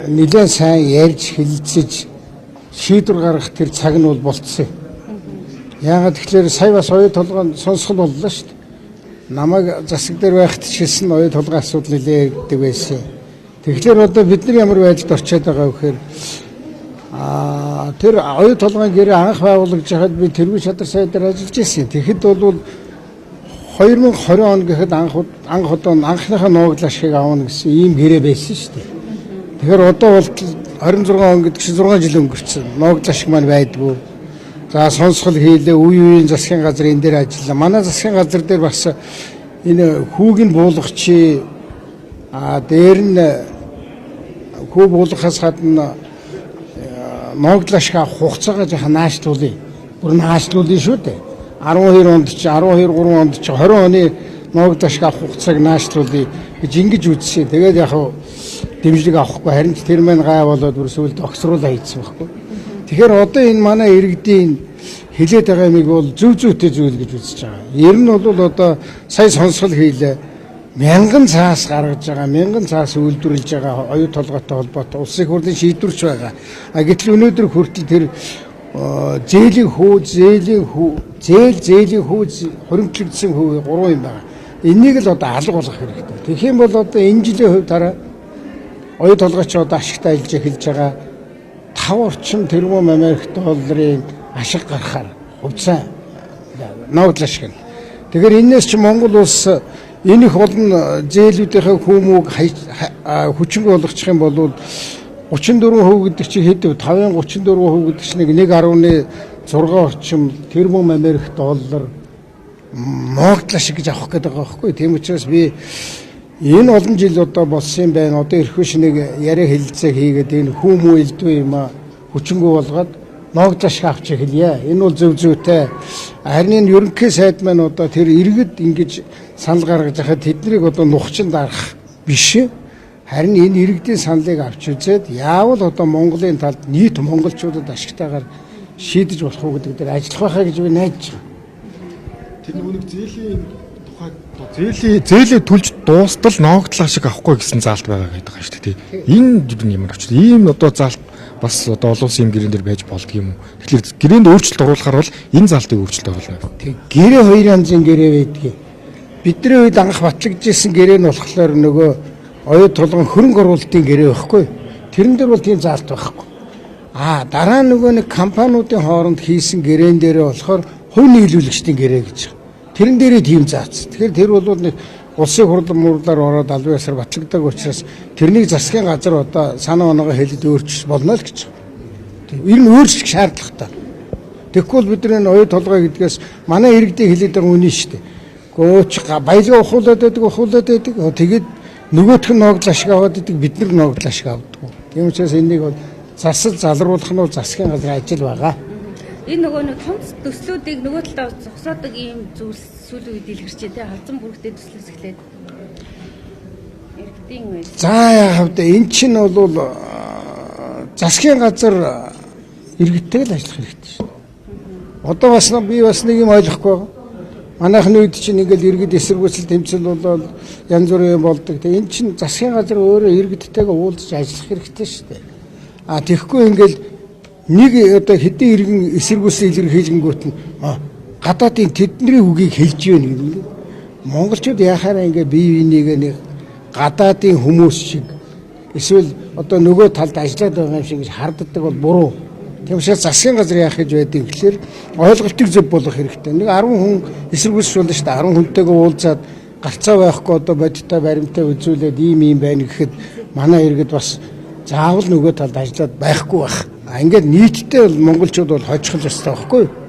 Нэлээд сайн ярьж хэлэлцэж шийдвэр гаргах тэр цаг нь бол болцсон. Яагаад тэгэхээр сая бас оюу толгойн сонсгол боллоо шүү дээ. Намайг засаг дээр байхад ч хэлсэн оюу толгойн асуудал нэлээд ирдэг байсан. Тэгэхээр одоо бид нар ямар байдалд орчод байгаа вэ гэхээр тэр оюу толгойн гэрээ анх байгуулагдж байхад би тэргүй шадар сайд дээр ажиллаж байсан. Тэгэхэд бол 2020 он гэхэд анхныхаа нуугдал ашиг авна гэсэн ийм гэрээ байсан шүү дээ. Тэгэхээр одоо бол 26 он гэдэг чинь 6 жил өнгөрцөн. Нуугдал ашиг маань байдгүй. За сонсгол хийлээ, үе үеийн засгийн газар энэ дээр ажиллаа. Манай засгийн газар дээр бас энэ хүүг нь буулгачи дээр нь хүү буулгахаас гадна нуугдал ашиг авах хугацаагаа жоохон наашлуулъя. Бүр наашлуулъя шүү дээ. 12 онд чи 12 3 онд чи 20 оны нуугдал ашиг авах хугацааг наашлуулъя гэж ингэж үзсэн. Тэгээд яг дэмжлэг авахгүй харин тэр мань гай болоод бүр сүүлд огсруулаа хийсэн байхгүй. Тэгэхээр одоо энэ манай иргэдийн хилээд байгаа юмыг бол зүйтэй зүйл гэж үзэж байгаа. Ер нь бол одоо сая сонсгол хийлээ. Мянган цаас гаргаж байгаа, мянган цаас үйлдвэрлэж байгаа оюу толгойтой холбоотой улсын хурлын шийдвэрч байгаа. Гэтэл өнөөдөр хүртэл тэр зээлийн хүү хуримтлагдсан хүү 3 юм байна. Энийг л одоо алга болгох хэрэгтэй. Тэгэх юм бол одоо энэ жилийн хувьд хараа оюу толгойч одоо ашигтай ажиллаж эхэлж байгаа 5 орчим тэрбум Америк долларын ашиг гарахаар хувьцаа нуугдал ашиг. Тэгэхээр энэс чи Монгол улс энэ их олон зээлүүдийнхээ хүмүүг хүчинг болгочих юм бол 34% гэдэг чи хэд вэ? 5-34% гэдэг чинь 1.6 орчим тэрбум Америк доллар нуугдал ашиг гэж авах гэдэг байгаа байхгүй. Тийм учраас би энэ олон жил одоо болсон юм байна. Одоо эрхөө шинийг яриа хэлэлцээ хийгээд энэ хүмүү элдвэ юм хүчингүү болгоод нуугдал ашиг авч эхэлье. Энэ бол зүйтэй. Харин энэ ерөнхий сайд маань одоо тэр иргэд ингэж санал гаргаж байхад тэднийг одоо нухчин дарах биш. Харин энэ иргэдийн саналыг авч үзээд яавал одоо Монголын талд нийт монголчуудад ашигтайгаар шийдэж болох уу гэдэг дээр ажиллах байхаа гэж би найдаж байна. Тэр нэг зээлийн тухай зээлээ түлж дуустал нуугдал ашиг авахгүй гэсэн заалт байгаа гэдэг байна шүү дээ. Энэ ямар очив? Ийм одоо заалт бас одоо олон улсын гэрэн дээр байж болдго юм уу? Тэгэхээр гэрээнд өөрчлөлт оруулахаар бол энэ заалтыг өөрчлөлт оруулна. Тэг гэрээ 2 янзын гэрээ байдгийг. Бидний үед анх батлагдчихсэн гэрээ нь болохоор нөгөө оюу толгойн хөрөнгө оруулалтын гэрээ байхгүй. Тэрэн дээр бол тийм заалт байхгүй. Дараа нөгөө нэг компаниудын хооронд хийсэн гэрээн дээрээ болохоор хувь нийлүүлэгчдийн гэрээ гэж. Тэрэн дээрээ тийм заасан. Тэгэхээр тэр бол нэг улсын хурлаар ороод албан ёсоор батлагддаг учраас тэрнийг засгийн газар одоо санаа оноогоо хэлээд өөрчилж болно л гэж. Ер нь өөрчлөх шаардлагатай. Тэгэхгүй бид нар оюу толгой гэдгээс манай иргэдийн хэлээд байгаа үнэн шүү дээ. Гөөч баялгаа ухуулаад байдаг. Тэгээд нөгөөх нь нуугдал ашиг аваад байдаг, бид нар нуугдал ашиг авдаг. Тийм учраас энийг бол засал залруулах нь бол засгийн газрын ажил байгаа. Энэ нөгөө нэг том төслүүдийг нөгөө талаас зогсоодог ийм зүйлс сүүлийн үед илэрч тэ халдсан бүрэгтэй төслөөс эхлээд иргэдийн үйл. За яахав да эн чинь бол засгийн газар иргэдтэй л ажиллах хэрэгтэй шүү дээ. Одоо бас би бас нэг юм ойлгохгүй байгаа. Манайхны үед чинь ингээл иргэд эсэргүүцэл тэмцэл болоод янз бүрийн юм болдог. Тэгээ эн чинь засгийн газар өөрөө иргэдтэйгээ уулзаж ажиллах хэрэгтэй шүү дээ. Тэгэхгүй ингээл нэг одоо хэдийн иргэн эсэргүүцэл илэрхийлгэнгүүт нь гадаадын тэдний үгийг хэлж байна гэдэг. Монголчууд яхаараа ингээ бие бинийгээ нэг гадаадын хүмүүс шиг эсвэл одоо нөгөө талд ажиллаад байгаа юм шиг гэж харддаг бол буруу. Тийм учраас засгийн газар яах гэж байдаг гэхээр ойлголтыг зөв болгох хэрэгтэй. Нэг 10 хүн эсэргүүцэл болно шүү дээ. 10 хүнтэйгээ уулзаад гарцаа байхгүй одоо бодиттой баримтаа үзүүлээд ийм байна гэхэд манай иргэд бас заавал нөгөө талд ажиллаад байхгүй байх. Ингээд нийтдээ бол монголчууд бол хожихол ёстой байхгүй юу?